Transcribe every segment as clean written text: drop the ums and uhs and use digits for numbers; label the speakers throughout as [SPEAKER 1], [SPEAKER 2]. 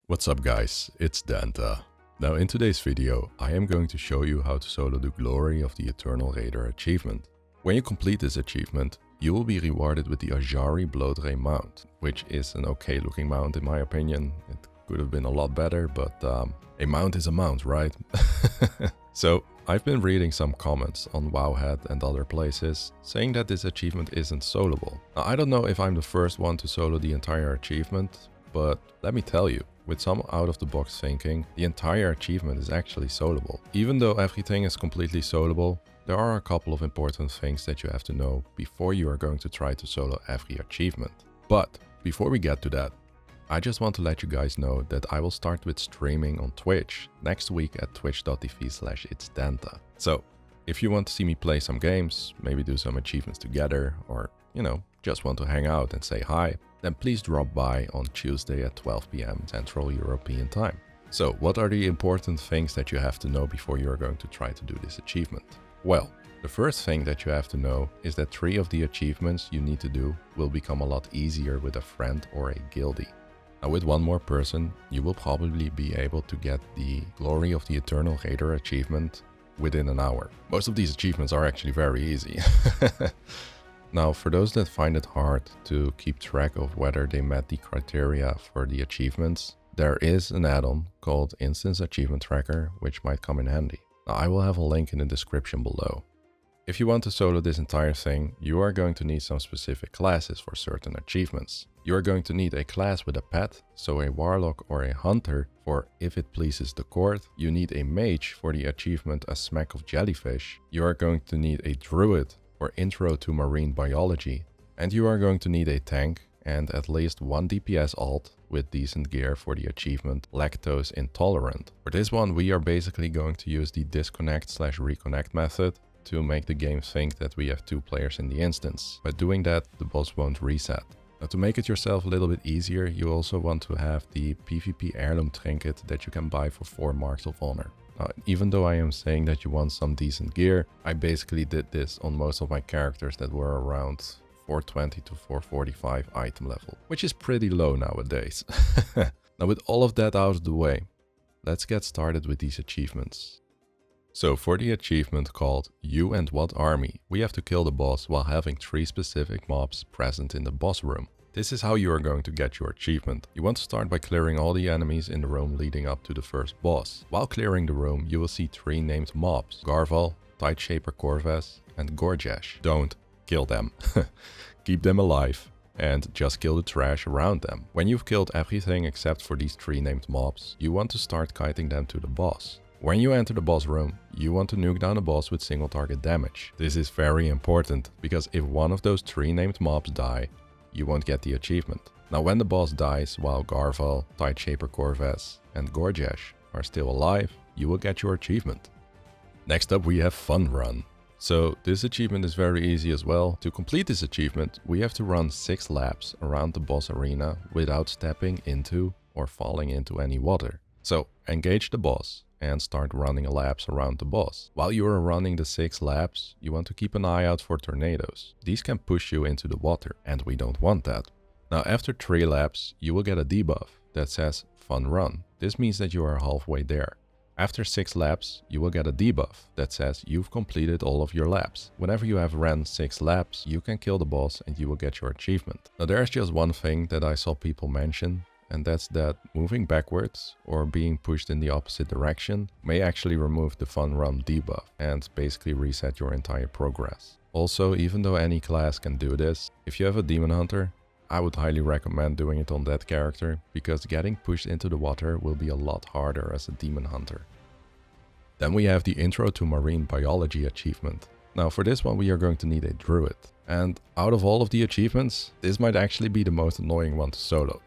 [SPEAKER 1] What's up guys, it's Danta. Now in today's video, I am going to show you how to solo the Glory of the Eternal Raider achievement. When you complete this achievement, you will be rewarded with the Azshari Bloatray mount, which is an okay looking mount in my opinion. It could have been a lot better, but a mount is a mount, right? So I've been reading some comments on Wowhead and other places saying that this achievement isn't soloable. Now I don't know if I'm the first one to solo the entire achievement, but let me tell you, with some out-of-the-box thinking, the entire achievement is actually soloable. Even though everything is completely soloable, there are a couple of important things that you have to know before you are going to try to solo every achievement. But before we get to that, I just want to let you guys know that I will start with streaming on Twitch next week at twitch.tv/itsdanta. So if you want to see me play some games, maybe do some achievements together, or just want to hang out and say hi, then please drop by on Tuesday at 12 PM Central European Time. So what are the important things that you have to know before you are going to try to do this achievement? Well, the first thing that you have to know is that 3 of the achievements you need to do will become a lot easier with a friend or a guildie. Now with one more person, you will probably be able to get the Glory of the Eternal Raider achievement within an hour. Most of these achievements are actually very easy. Now, for those that find it hard to keep track of whether they met the criteria for the achievements, there is an add-on called Instance Achievement Tracker, which might come in handy. Now, I will have a link in the description below. If you want to solo this entire thing, you are going to need some specific classes for certain achievements. You are going to need a class with a pet, so a warlock or a hunter for If It Pleases the Court. You need a mage for the achievement A Smack of Jellyfish. You are going to need a druid for Intro to Marine Biology, and you are going to need a tank and at least 1 DPS alt with decent gear for the achievement Lactose Intolerant. For this one, we are basically going to use the disconnect/reconnect method to make the game think that we have 2 players in the instance. By doing that, the boss won't reset. Now, to make it yourself a little bit easier, you also want to have the PvP heirloom trinket that you can buy for 4 marks of honor. Even though I am saying that you want some decent gear, I basically did this on most of my characters that were around 420 to 445 item level, which is pretty low nowadays. Now with all of that out of the way, let's get started with these achievements. So for the achievement called You and What Army, we have to kill the boss while having 3 specific mobs present in the boss room. This is how you are going to get your achievement. You want to start by clearing all the enemies in the room leading up to the first boss. While clearing the room, you will see 3 named mobs: Garval, Tideshaper Corvus, and Gorgesh. Don't kill them. Keep them alive and just kill the trash around them. When you've killed everything except for these 3 named mobs, you want to start kiting them to the boss. When you enter the boss room, you want to nuke down the boss with single target damage. This is very important, because if one of those 3 named mobs die, you won't get the achievement. Now when the boss dies while Garval, Tideshaper Corvus, and Gorgesh are still alive, you will get your achievement. Next up we have Fun Run. So this achievement is very easy as well. To complete this achievement, we have to run 6 laps around the boss arena without stepping into or falling into any water. So engage the boss and start running laps around the boss. While you are running the 6 laps, you want to keep an eye out for tornadoes. These can push you into the water, and we don't want that. Now after 3 laps, you will get a debuff that says Fun Run. This means that you are halfway there. After 6 laps, you will get a debuff that says you've completed all of your laps. Whenever you have ran 6 laps, you can kill the boss and you will get your achievement. Now there's just one thing that I saw people mention, and that's that moving backwards or being pushed in the opposite direction may actually remove the Fun Run debuff and basically reset your entire progress. Also, even though any class can do this, if you have a Demon Hunter, I would highly recommend doing it on that character, because getting pushed into the water will be a lot harder as a Demon Hunter. Then we have the Intro to Marine Biology achievement. Now for this one we are going to need a druid. And out of all of the achievements, this might actually be the most annoying one to solo.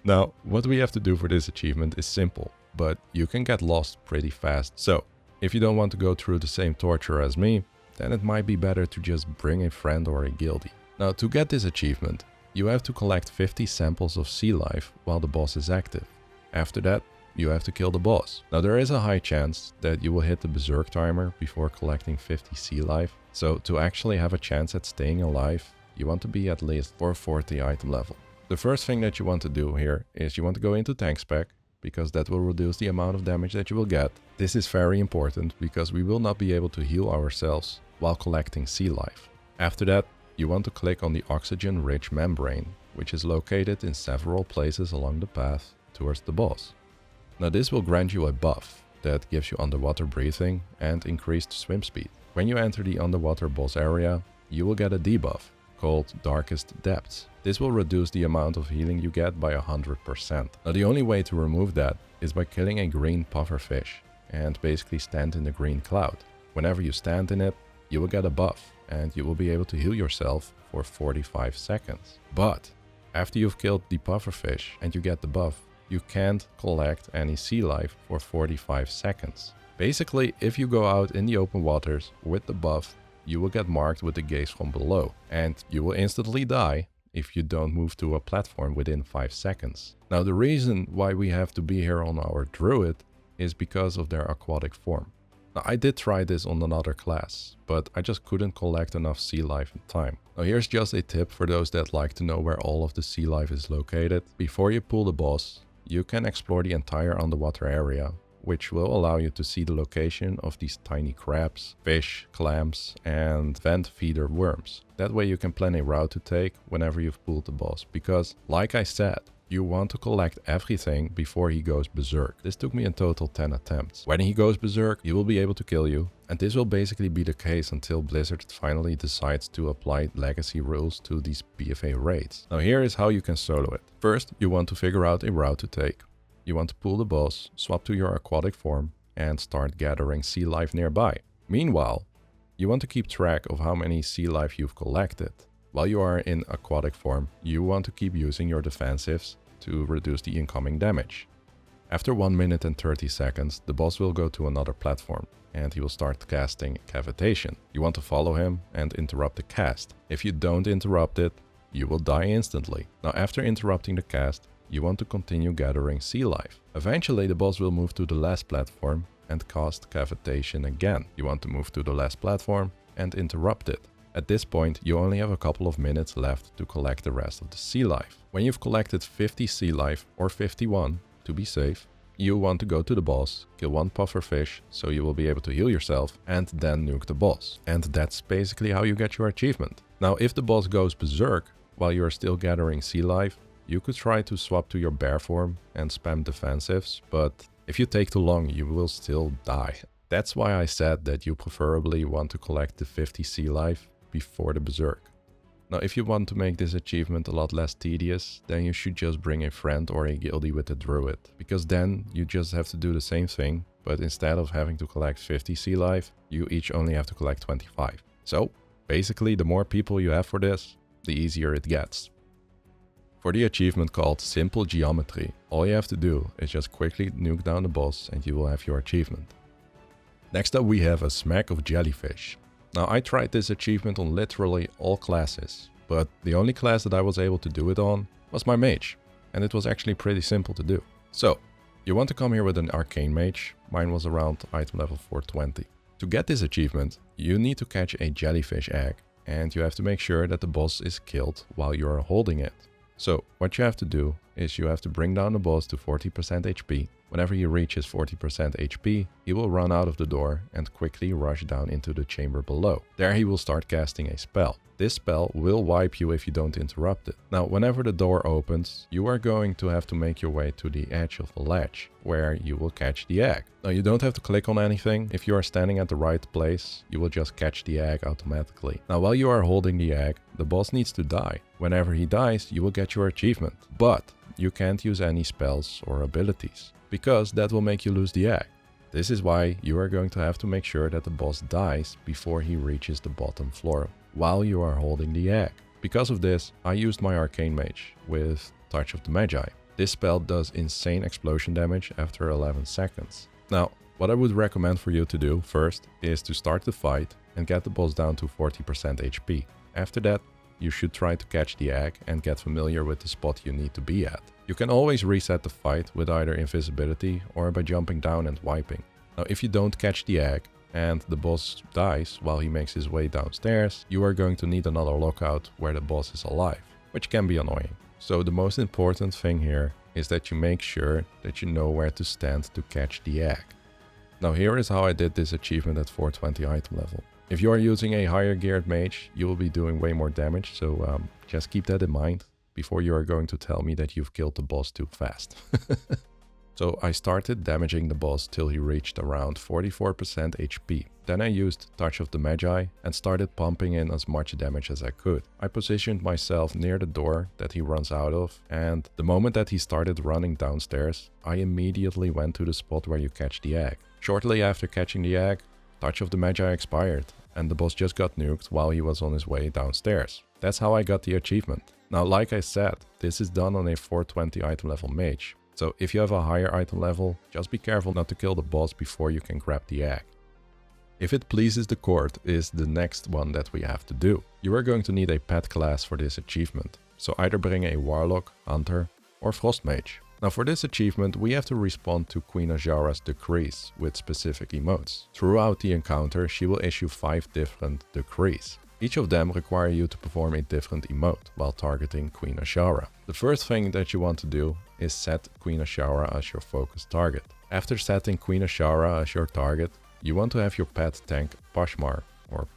[SPEAKER 1] Now, what we have to do for this achievement is simple, but you can get lost pretty fast. So, if you don't want to go through the same torture as me, then it might be better to just bring a friend or a guildie. Now, to get this achievement, you have to collect 50 samples of sea life while the boss is active. After that, you have to kill the boss. Now there is a high chance that you will hit the berserk timer before collecting 50 sea life, so to actually have a chance at staying alive, you want to be at least 440 item level. The first thing that you want to do here is you want to go into tank spec, because that will reduce the amount of damage that you will get. This is very important because we will not be able to heal ourselves while collecting sea life. After that, you want to click on the oxygen-rich membrane, which is located in several places along the path towards the boss. Now this will grant you a buff that gives you underwater breathing and increased swim speed. When you enter the underwater boss area, you will get a debuff called Darkest Depths. This will reduce the amount of healing you get by 100%. Now the only way to remove that is by killing a green pufferfish and basically stand in the green cloud. Whenever you stand in it, you will get a buff and you will be able to heal yourself for 45 seconds. But after you've killed the pufferfish and you get the buff, you can't collect any sea life for 45 seconds. Basically, if you go out in the open waters with the buff, you will get marked with the gaze from below and you will instantly die if you don't move to a platform within 5 seconds. Now the reason why we have to be here on our druid is because of their aquatic form. Now I did try this on another class, but I just couldn't collect enough sea life in time. Now here's just a tip for those that like to know where all of the sea life is located. Before you pull the boss, you can explore the entire underwater area, which will allow you to see the location of these tiny crabs, fish, clams, and vent feeder worms. That way you can plan a route to take whenever you've pulled the boss, because, like I said, you want to collect everything before he goes berserk. This took me in total 10 attempts. When he goes berserk, he will be able to kill you, and this will basically be the case until Blizzard finally decides to apply legacy rules to these BFA raids. Now here is how you can solo it. First, you want to figure out a route to take. You want to pull the boss, swap to your aquatic form, and start gathering sea life nearby. Meanwhile, you want to keep track of how many sea life you've collected. While you are in aquatic form, you want to keep using your defensives to reduce the incoming damage. After 1 minute and 30 seconds, the boss will go to another platform and he will start casting Cavitation. You want to follow him and interrupt the cast. If you don't interrupt it, you will die instantly. Now after interrupting the cast, you want to continue gathering sea life. Eventually the boss will move to the last platform and cast Cavitation again. You want to move to the last platform and interrupt it. At this point, you only have a couple of minutes left to collect the rest of the sea life. When you've collected 50 sea life, or 51 to be safe, you want to go to the boss, kill one pufferfish so you will be able to heal yourself, and then nuke the boss. And that's basically how you get your achievement. Now if the boss goes berserk while you are still gathering sea life, you could try to swap to your bear form and spam defensives, but if you take too long, you will still die. That's why I said that you preferably want to collect the 50 sea life before the berserk. Now if you want to make this achievement a lot less tedious, then you should just bring a friend or a guildie with a druid, because then you just have to do the same thing, but instead of having to collect 50 sea life, you each only have to collect 25. So basically the more people you have for this, the easier it gets. For the achievement called Simple Geometry, all you have to do is just quickly nuke down the boss and you will have your achievement. Next up we have a smack of Jellyfish. Now I tried this achievement on literally all classes, but the only class that I was able to do it on was my mage, and it was actually pretty simple to do. So, you want to come here with an arcane mage. Mine was around item level 420. To get this achievement, you need to catch a jellyfish egg, and you have to make sure that the boss is killed while you are holding it. So, what you have to do is you have to bring down the boss to 40% HP. Whenever he reaches 40% HP, he will run out of the door and quickly rush down into the chamber below. There he will start casting a spell. This spell will wipe you if you don't interrupt it. Now, whenever the door opens, you are going to have to make your way to the edge of the ledge, where you will catch the egg. Now, you don't have to click on anything. If you are standing at the right place, you will just catch the egg automatically. Now, while you are holding the egg, the boss needs to die. Whenever he dies, you will get your achievement. But you can't use any spells or abilities, because that will make you lose the egg. This is why you are going to have to make sure that the boss dies before he reaches the bottom floor while you are holding the egg. Because of this, I used my arcane mage with Touch of the Magi. This spell does insane explosion damage after 11 seconds. Now, what I would recommend for you to do first is to start the fight and get the boss down to 40% HP. After that, you should try to catch the egg and get familiar with the spot you need to be at. You can always reset the fight with either invisibility or by jumping down and wiping. Now, if you don't catch the egg and the boss dies while he makes his way downstairs, you are going to need another lockout where the boss is alive, which can be annoying. So the most important thing here is that you make sure that you know where to stand to catch the egg. Now here is how I did this achievement at 420 item level. If you are using a higher geared mage, you will be doing way more damage, so just keep that in mind before you are going to tell me that you've killed the boss too fast. So I started damaging the boss till he reached around 44% HP. Then I used Touch of the Magi and started pumping in as much damage as I could. I positioned myself near the door that he runs out of, and the moment that he started running downstairs, I immediately went to the spot where you catch the egg. Shortly after catching the egg, Touch of the Magi expired, and the boss just got nuked while he was on his way downstairs. That's how I got the achievement. Now, like I said, this is done on a 420 item level mage. So if you have a higher item level, just be careful not to kill the boss before you can grab the egg. If it pleases the court is the next one that we have to do. You are going to need a pet class for this achievement. So either bring a Warlock, Hunter or Frost Mage. Now for this achievement we have to respond to Queen Azshara's decrees with specific emotes. Throughout the encounter she will issue 5 different decrees. Each of them require you to perform a different emote while targeting Queen Azshara. The first thing that you want to do is set Queen Azshara as your focus target. After setting Queen Azshara as your target, you want to have your pet tank Pashmar or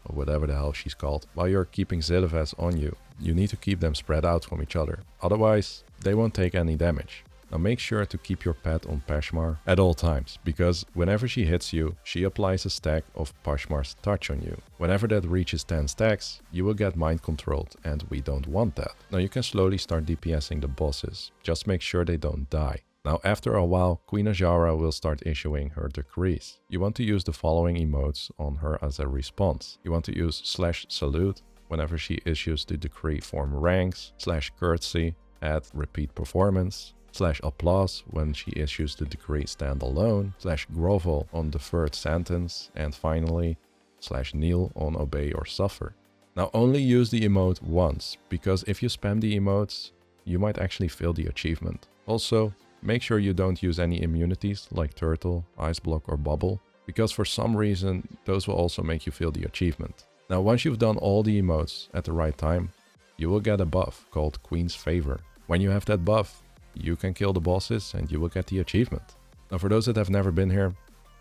[SPEAKER 1] whatever the hell she's called. While you're keeping Zillives on you, you need to keep them spread out from each other. Otherwise, they won't take any damage. Now make sure to keep your pet on Pashmar at all times, because whenever she hits you, she applies a stack of Pashmar's touch on you. Whenever that reaches 10 stacks, you will get mind controlled, and we don't want that. Now you can slowly start DPSing the bosses, just make sure they don't die. Now after a while, Queen Azshara will start issuing her decrees. You want to use the following emotes on her as a response. You want to use /salute whenever she issues the decree form ranks, /curtsy, add repeat performance, /applause when she issues the decree stand alone, /grovel on the third sentence, and finally /kneel on obey or suffer. Now only use the emote once, because if you spam the emotes, you might actually fail the achievement. Also, make sure you don't use any immunities like turtle, ice block or bubble, because for some reason those will also make you fail the achievement. Now once you've done all the emotes at the right time, you will get a buff called Queen's Favor. When you have that buff, you can kill the bosses and you will get the achievement. Now for those that have never been here,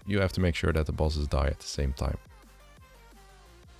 [SPEAKER 1] you have to make sure that the bosses die at the same time.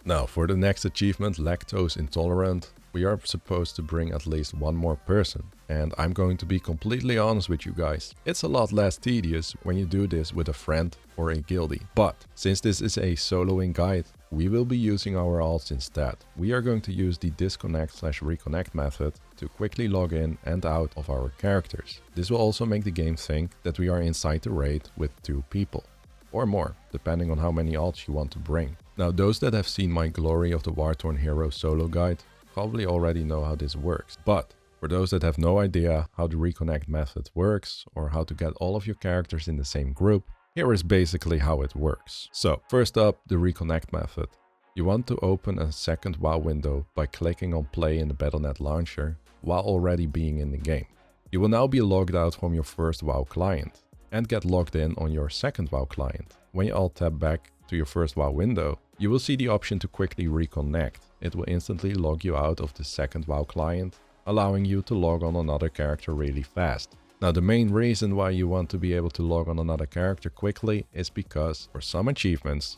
[SPEAKER 1] Now for the next achievement, Lactose Intolerant, we are supposed to bring at least one more person. And I'm going to be completely honest with you guys, it's a lot less tedious when you do this with a friend or a guildie. But since this is a soloing guide, we will be using our alts instead. We are going to use the disconnect/reconnect method to quickly log in and out of our characters. This will also make the game think that we are inside the raid with 2 people. Or more, depending on how many alts you want to bring. Now those that have seen my Glory of the War-Torn Hero solo guide probably already know how this works. But for those that have no idea how the reconnect method works or how to get all of your characters in the same group, here is basically how it works. So first up, the reconnect method. You want to open a second WoW window by clicking on play in the Battle.net launcher while already being in the game. You will now be logged out from your first WoW client and get logged in on your second WoW client. When you alt tab back to your first WoW window, you will see the option to quickly reconnect. It will instantly log you out of the second WoW client, allowing you to log on another character really fast. Now the main reason why you want to be able to log on another character quickly is because for some achievements,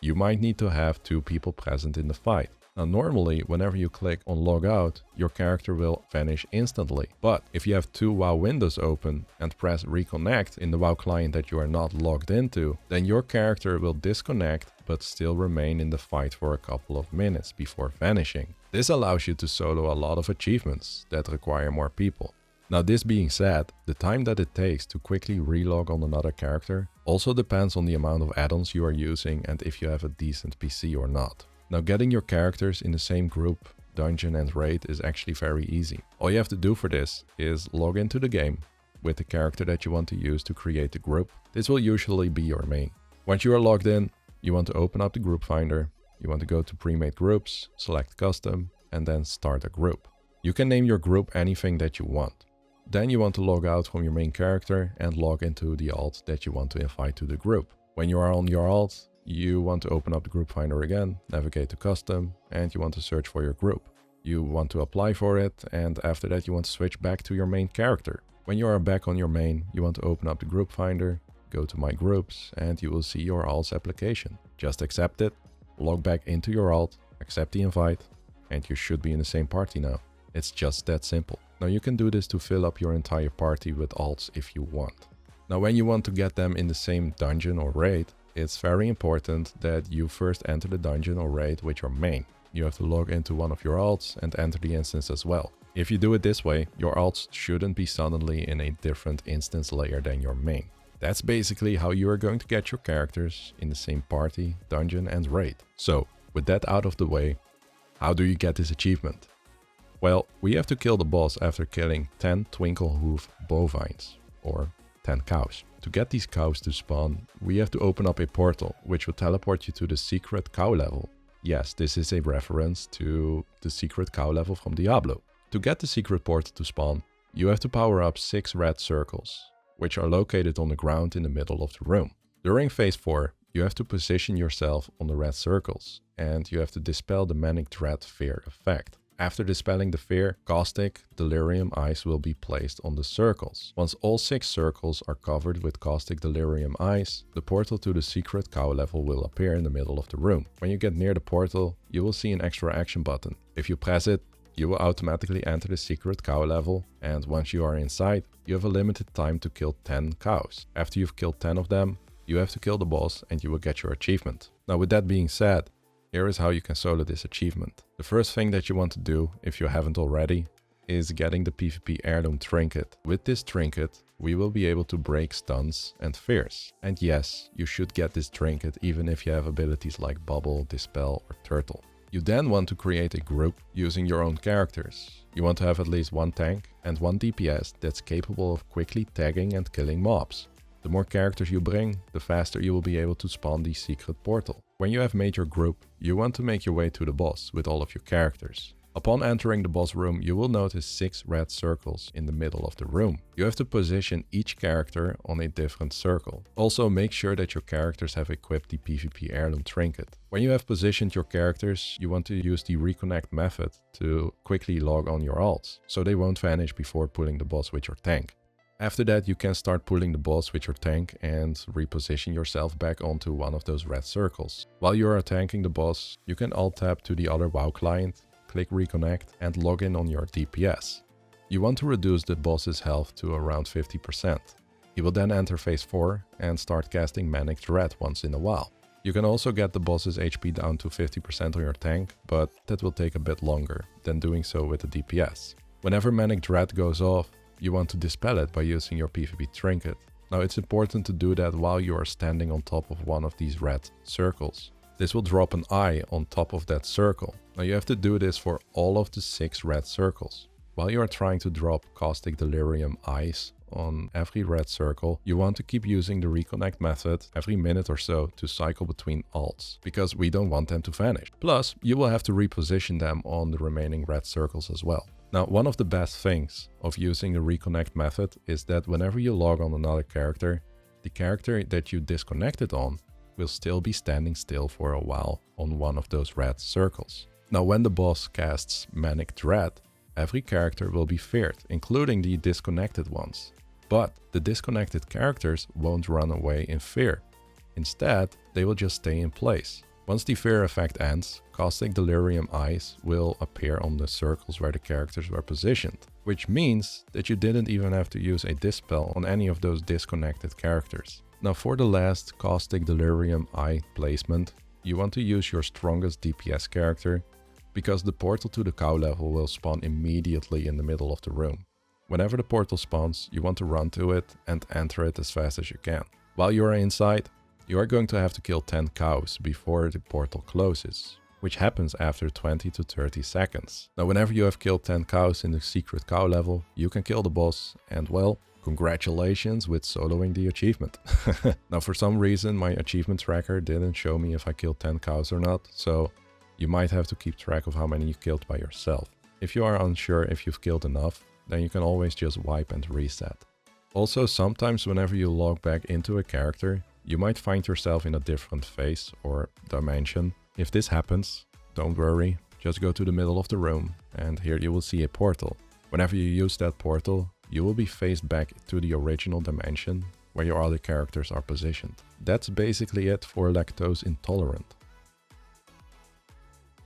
[SPEAKER 1] you might need to have 2 people present in the fight. Now normally, whenever you click on log out, your character will vanish instantly. But if you have 2 WoW windows open and press reconnect in the WoW client that you are not logged into, then your character will disconnect but still remain in the fight for a couple of minutes before vanishing. This allows you to solo a lot of achievements that require more people. Now this being said, the time that it takes to quickly relog on another character also depends on the amount of add-ons you are using and if you have a decent PC or not. Now getting your characters in the same group, dungeon and raid is actually very easy. All you have to do for this is log into the game with the character that you want to use to create the group. This will usually be your main. Once you are logged in, you want to open up the group finder, you want to go to pre-made groups, select custom and then start a group. You can name your group anything that you want. Then you want to log out from your main character and log into the alt that you want to invite to the group. When you are on your alt, you want to open up the group finder again, navigate to custom, and you want to search for your group. You want to apply for it, and after that you want to switch back to your main character. When you are back on your main, you want to open up the group finder, go to my groups, and you will see your alt's application. Just accept it, log back into your alt, accept the invite, and you should be in the same party now. It's just that simple. Now you can do this to fill up your entire party with alts if you want. Now when you want to get them in the same dungeon or raid, it's very important that you first enter the dungeon or raid with your main. You have to log into one of your alts and enter the instance as well. If you do it this way, your alts shouldn't be suddenly in a different instance layer than your main. That's basically how you are going to get your characters in the same party, dungeon and raid. So, with that out of the way, how do you get this achievement? Well, we have to kill the boss after killing 10 twinkle hoof bovines, or 10 cows. To get these cows to spawn, we have to open up a portal, which will teleport you to the secret cow level. Yes, this is a reference to the secret cow level from Diablo. To get the secret portal to spawn, you have to power up 6 red circles, which are located on the ground in the middle of the room. During phase 4, you have to position yourself on the red circles, and you have to dispel the manic dread fear effect. After dispelling the fear, caustic delirium ice will be placed on the circles. Once all 6 circles are covered with caustic delirium ice, the portal to the secret cow level will appear in the middle of the room. When you get near the portal, you will see an extra action button. If you press it, you will automatically enter the secret cow level, and once you are inside, you have a limited time to kill 10 cows. After you've killed 10 of them, you have to kill the boss and you will get your achievement. Now with that being said, here is how you can solo this achievement. The first thing that you want to do, if you haven't already, is getting the PvP heirloom trinket. With this trinket, we will be able to break stuns and fears. And yes, you should get this trinket even if you have abilities like Bubble, Dispel or Turtle. You then want to create a group using your own characters. You want to have at least 1 tank and 1 DPS that's capable of quickly tagging and killing mobs. The more characters you bring, the faster you will be able to spawn the secret portal. When you have made your group, you want to make your way to the boss with all of your characters. Upon entering the boss room, you will notice 6 red circles in the middle of the room. You have to position each character on a different circle. Also make sure that your characters have equipped the PvP heirloom trinket. When you have positioned your characters, you want to use the reconnect method to quickly log on your alts, so they won't vanish before pulling the boss with your tank. After that, you can start pulling the boss with your tank and reposition yourself back onto one of those red circles. While you are tanking the boss, you can alt-tab to the other WoW client, click reconnect and log in on your DPS. You want to reduce the boss's health to around 50%. He will then enter phase 4 and start casting Manic Dread once in a while. You can also get the boss's HP down to 50% on your tank, but that will take a bit longer than doing so with the DPS. Whenever Manic Dread goes off, you want to dispel it by using your PvP trinket. Now it's important to do that while you are standing on top of one of these red circles. This will drop an eye on top of that circle. Now you have to do this for all of the 6 red circles. While you are trying to drop Caustic Delirium eyes on every red circle, you want to keep using the reconnect method every minute or so to cycle between alts, because we don't want them to vanish. Plus, you will have to reposition them on the remaining red circles as well. Now, one of the best things of using the reconnect method is that whenever you log on another character, the character that you disconnected on will still be standing still for a while on one of those red circles. Now, when the boss casts Manic Dread, every character will be feared, including the disconnected ones. But the disconnected characters won't run away in fear. Instead, they will just stay in place. Once the fear effect ends, Caustic Delirium Eyes will appear on the circles where the characters were positioned, which means that you didn't even have to use a dispel on any of those disconnected characters. Now for the last Caustic Delirium Eye placement, you want to use your strongest DPS character, because the portal to the cow level will spawn immediately in the middle of the room. Whenever the portal spawns, you want to run to it and enter it as fast as you can. While you are inside, you are going to have to kill 10 cows before the portal closes, which happens after 20 to 30 seconds. Now whenever you have killed 10 cows in the secret cow level, you can kill the boss and, well, congratulations with soloing the achievement. Now for some reason my achievement tracker didn't show me if I killed 10 cows or not, so you might have to keep track of how many you killed by yourself. If you are unsure if you've killed enough, then you can always just wipe and reset. Also, sometimes whenever you log back into a character, you might find yourself in a different phase or dimension. If this happens, don't worry, just go to the middle of the room and here you will see a portal. Whenever you use that portal, you will be phased back to the original dimension where your other characters are positioned. That's basically it for Lactose Intolerant.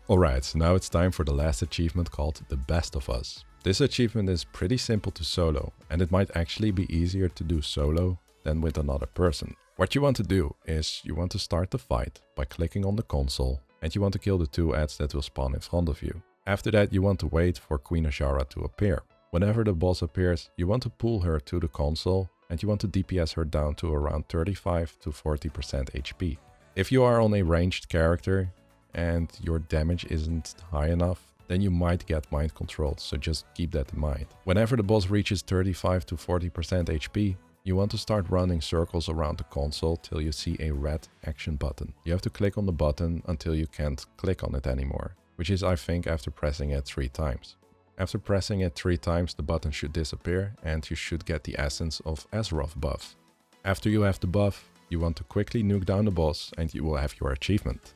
[SPEAKER 1] Alright, now it's time for the last achievement called The Best of Us. This achievement is pretty simple to solo, and it might actually be easier to do solo than with another person. What you want to do is you want to start the fight by clicking on the console, and you want to kill the 2 ads that will spawn in front of you. After that you want to wait for Queen Azshara to appear. Whenever the boss appears, you want to pull her to the console and you want to DPS her down to around 35 to 40% HP. If you are on a ranged character and your damage isn't high enough, then you might get mind controlled, so just keep that in mind. Whenever the boss reaches 35 to 40% HP, you want to start running circles around the console till you see a red action button. You have to click on the button until you can't click on it anymore, which is I think after pressing it 3 times. After pressing it 3 times, the button should disappear and you should get the Essence of Azeroth buff. After you have the buff, you want to quickly nuke down the boss and you will have your achievement.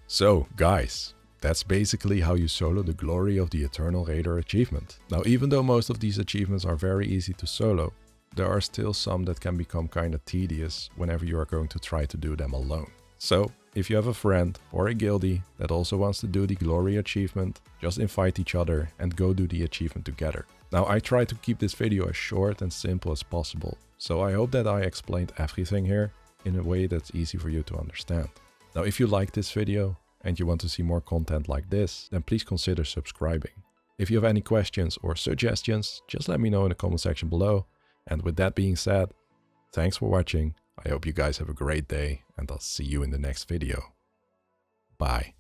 [SPEAKER 1] So guys, that's basically how you solo the Glory of the Eternal Raider achievement. Now even though most of these achievements are very easy to solo, there are still some that can become kinda tedious whenever you are going to try to do them alone. So if you have a friend or a guildie that also wants to do the Glory achievement, just invite each other and go do the achievement together. Now I try to keep this video as short and simple as possible, so I hope that I explained everything here in a way that's easy for you to understand. Now if you like this video and you want to see more content like this, then please consider subscribing. If you have any questions or suggestions, just let me know in the comment section below. And with that being said, thanks for watching. I hope you guys have a great day and I'll see you in the next video. Bye.